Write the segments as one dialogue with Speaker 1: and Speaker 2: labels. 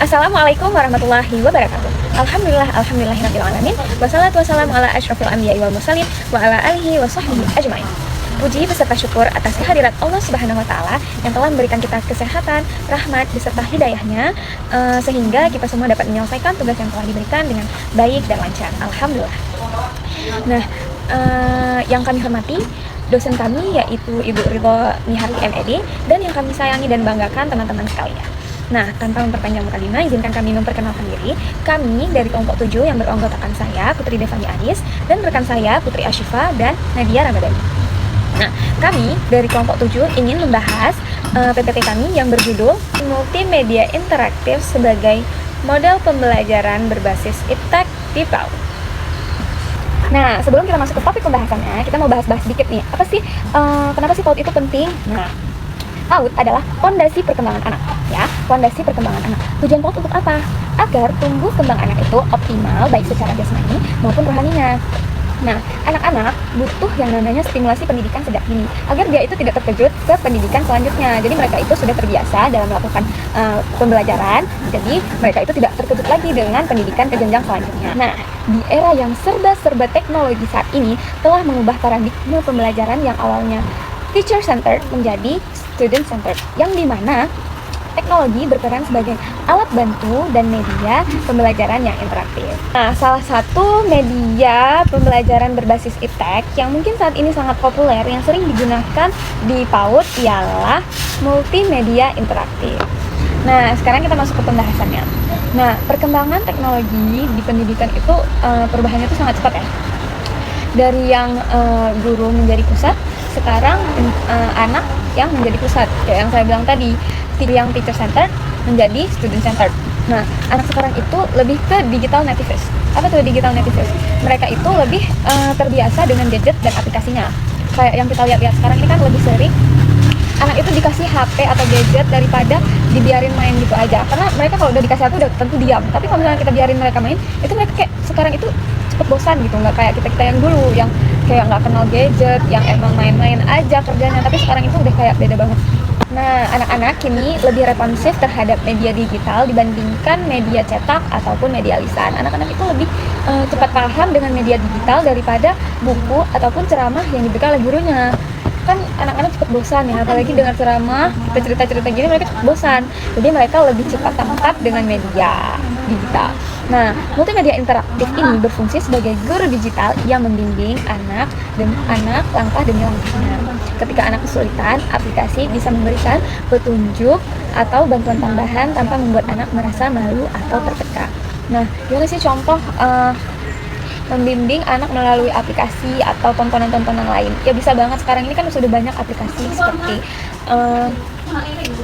Speaker 1: Assalamualaikum warahmatullahi wabarakatuh. Alhamdulillahirrabbilalamin. Wassalatu wassalamu ala asyrafil anbiya'i wal mursalin wa ala alihi wa sahbihi ajmain. Puji beserta syukur atas kehadirat Allah Subhanahu wa taala yang telah memberikan kita kesehatan, rahmat beserta hidayahnya sehingga kita semua dapat menyelesaikan tugas yang telah diberikan dengan baik dan lancar. Alhamdulillah. Nah, yang kami hormati dosen kami yaitu Ibu Ridho Niharti MED, dan yang kami sayangi dan banggakan teman-teman sekalian. Nah, tanpa memperpanjang mukadimah, izinkan kami memperkenalkan diri. Kami dari kelompok 7 yang beranggotakan saya, Putri Devani Aris, dan rekan saya, Putri Ashifa dan Nadia Ramadhani. Nah, kami dari kelompok 7 ingin membahas PPT kami yang berjudul Multimedia Interaktif sebagai Model Pembelajaran Berbasis Iptek di PAUD. Nah, sebelum kita masuk ke topik pembahasannya, kita mau bahas-bahas sedikit nih. Apa sih, kenapa sih PAUD itu penting? Nah, PAUD adalah fondasi perkembangan anak, ya, fondasi perkembangan anak. Tujuan PAUD untuk apa? Agar tumbuh kembang anak itu optimal baik secara jasmani maupun rohaninya. Nah, anak-anak butuh yang namanya stimulasi pendidikan sejak dini, agar dia itu tidak terkejut ke pendidikan selanjutnya. Jadi mereka itu sudah terbiasa dalam melakukan pembelajaran, jadi mereka itu tidak terkejut lagi dengan pendidikan ke jenjang selanjutnya. Nah, di era yang serba-serba teknologi saat ini telah mengubah paradigma pembelajaran yang awalnya teacher-centered menjadi student-centered, yang dimana teknologi berperan sebagai alat bantu dan media pembelajaran yang interaktif. Nah, salah satu media pembelajaran berbasis iptek yang mungkin saat ini sangat populer yang sering digunakan di PAUD ialah multimedia interaktif. Nah, sekarang kita masuk ke pembahasannya. Nah, perkembangan teknologi di pendidikan itu perubahannya itu sangat cepat ya. Dari yang guru menjadi pusat, sekarang anak yang menjadi pusat. Kayak yang saya bilang tadi, yang teacher centered menjadi student centered. Nah, anak sekarang itu lebih ke digital natives. Apa tuh digital natives? Mereka itu lebih terbiasa dengan gadget dan aplikasinya. Kayak yang kita lihat sekarang ini kan lebih sering anak itu dikasih HP atau gadget daripada dibiarin main gitu aja. Karena mereka kalau udah dikasih HP udah tentu diam. Tapi kalau misalnya kita biarin mereka main, itu mereka kayak sekarang itu cepet bosan gitu. Nggak kayak kita yang dulu yang kayak nggak kenal gadget, yang emang main-main aja kerjanya. Tapi sekarang itu udah kayak beda banget. Nah, anak-anak kini lebih responsif terhadap media digital dibandingkan media cetak ataupun media lisan. Anak-anak itu lebih cepat paham dengan media digital daripada buku ataupun ceramah yang diberikan oleh gurunya. Kan anak-anak cepat bosan ya, apalagi dengan ceramah, kita cerita-cerita gini mereka cepat bosan. Jadi mereka lebih cepat tangkap dengan media digital. Nah, multimedia interaktif ini berfungsi sebagai guru digital yang membimbing anak langkah demi langkahnya. Ketika anak kesulitan, aplikasi bisa memberikan petunjuk atau bantuan tambahan tanpa membuat anak merasa malu atau tertekan. Nah, gimana sih contoh membimbing anak melalui aplikasi atau tontonan-tontonan lain? Ya bisa banget, sekarang ini kan sudah banyak aplikasi seperti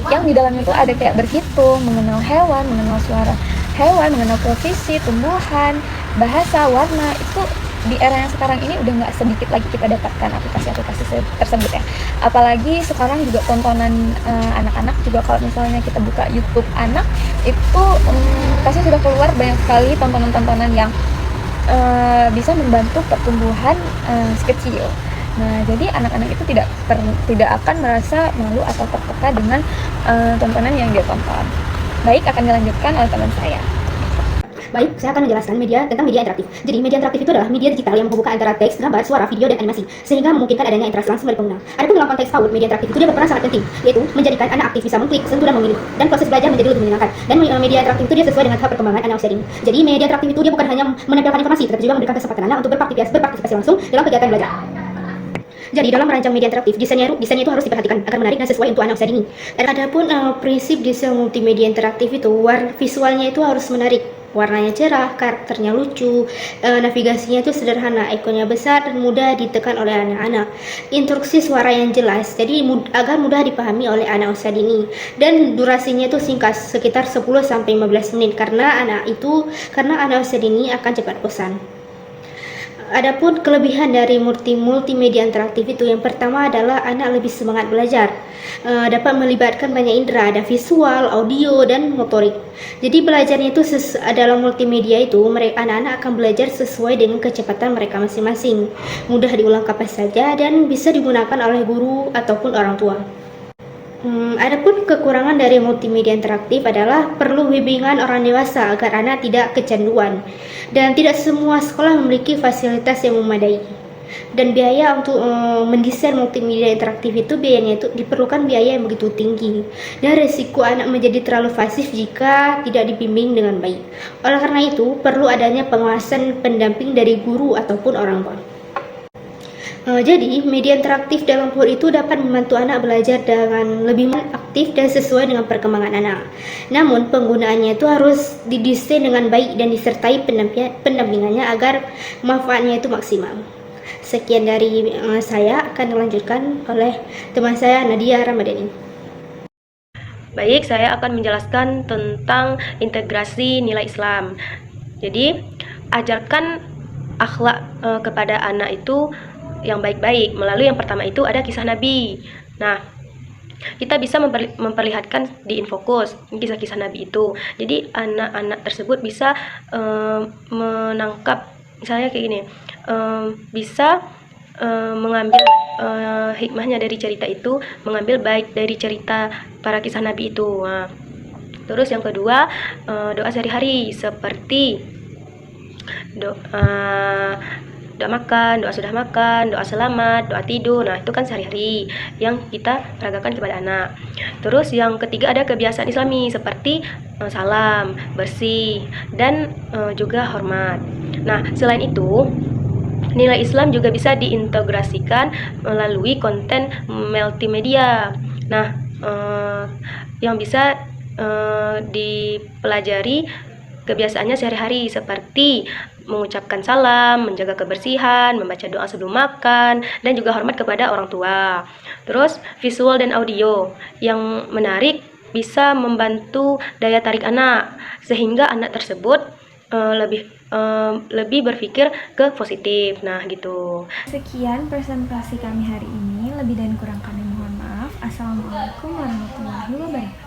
Speaker 1: yang di dalamnya itu ada kayak berhitung, mengenal hewan, mengenal suara hewan, mengenal posisi, tumbuhan, bahasa, warna. Itu di era yang sekarang ini udah nggak sedikit lagi kita dapatkan aplikasi-aplikasi tersebut ya. Apalagi sekarang juga tontonan anak-anak juga, kalau misalnya kita buka YouTube anak itu pasti sudah keluar banyak sekali tontonan-tontonan yang bisa membantu pertumbuhan si kecil. Nah, jadi anak-anak itu tidak akan merasa malu atau tertekan dengan tontonan yang dia tonton. Baik, akan dilanjutkan oleh teman saya.
Speaker 2: Baik, saya akan menjelaskan tentang media interaktif. Jadi, media interaktif itu adalah media digital yang menghubungkan antara teks, gambar, suara, video, dan animasi, sehingga memungkinkan adanya interaksi langsung dari pengguna. Adapun dalam konteks PAUD, media interaktif itu dia berperan sangat penting, yaitu menjadikan anak aktif bisa mengklik, sentuh, dan memilih, dan proses belajar menjadi lebih menyenangkan. Dan media interaktif itu dia sesuai dengan tahap perkembangan anak usia dini. Jadi, media interaktif itu dia bukan hanya menempelkan informasi, tetapi juga memberikan kesempatan anak untuk berpartisipasi langsung dalam kegiatan belajar. Jadi dalam merancang media interaktif, desainnya itu harus diperhatikan agar menarik dan sesuai untuk anak usia dini. Adapun prinsip desain multimedia interaktif itu, visualnya itu harus menarik, warnanya cerah, karakternya lucu, navigasinya itu sederhana, ikonnya besar dan mudah ditekan oleh anak-anak. Instruksi suara yang jelas, jadi agar mudah dipahami oleh anak usia dini. Dan durasinya itu singkat, sekitar 10-15 menit karena anak usia dini akan cepat bosan. Adapun kelebihan dari multimedia interaktif itu, yang pertama adalah anak lebih semangat belajar, dapat melibatkan banyak indera, ada visual, audio, dan motorik. Jadi belajarnya itu dalam multimedia itu anak-anak akan belajar sesuai dengan kecepatan mereka masing-masing, mudah diulang kapan saja dan bisa digunakan oleh guru ataupun orang tua. Adapun kekurangan dari multimedia interaktif adalah perlu bimbingan orang dewasa agar anak tidak kecanduan, dan tidak semua sekolah memiliki fasilitas yang memadai. Dan biaya untuk mendesain multimedia interaktif itu biayanya itu diperlukan biaya yang begitu tinggi, dan resiko anak menjadi terlalu pasif jika tidak dibimbing dengan baik. Oleh karena itu, perlu adanya pengawasan pendamping dari guru ataupun orang tua. Jadi, media interaktif dalam PAUD itu dapat membantu anak belajar dengan lebih aktif dan sesuai dengan perkembangan anak. Namun, penggunaannya itu harus didesain dengan baik dan disertai pendampingannya agar manfaatnya itu maksimal. Sekian dari saya, akan dilanjutkan oleh teman saya Nadia Ramadhani.
Speaker 3: Baik, saya akan menjelaskan tentang integrasi nilai Islam. Jadi, ajarkan akhlak kepada anak itu yang baik-baik melalui yang pertama itu ada kisah Nabi. Nah, kita bisa memperlihatkan di Infokus kisah-kisah Nabi itu. Jadi anak-anak tersebut bisa menangkap, misalnya kayak gini, bisa mengambil hikmahnya dari cerita itu, mengambil baik dari cerita para kisah Nabi itu. Nah, terus yang kedua, doa sehari-hari seperti doa makan, doa sudah makan, doa selamat, doa tidur. Nah, itu kan sehari-hari yang kita peragakan kepada anak. Terus yang ketiga ada kebiasaan Islami seperti salam, bersih, dan juga hormat. Nah, selain itu, nilai Islam juga bisa diintegrasikan melalui konten multimedia. Nah, yang bisa dipelajari kebiasaannya sehari-hari seperti mengucapkan salam, menjaga kebersihan, membaca doa sebelum makan, dan juga hormat kepada orang tua. Terus visual dan audio yang menarik bisa membantu daya tarik anak, sehingga anak tersebut lebih berpikir ke positif. Nah, gitu.
Speaker 1: Sekian presentasi kami hari ini. Lebih dan kurang kami mohon maaf. Assalamualaikum warahmatullahi wabarakatuh.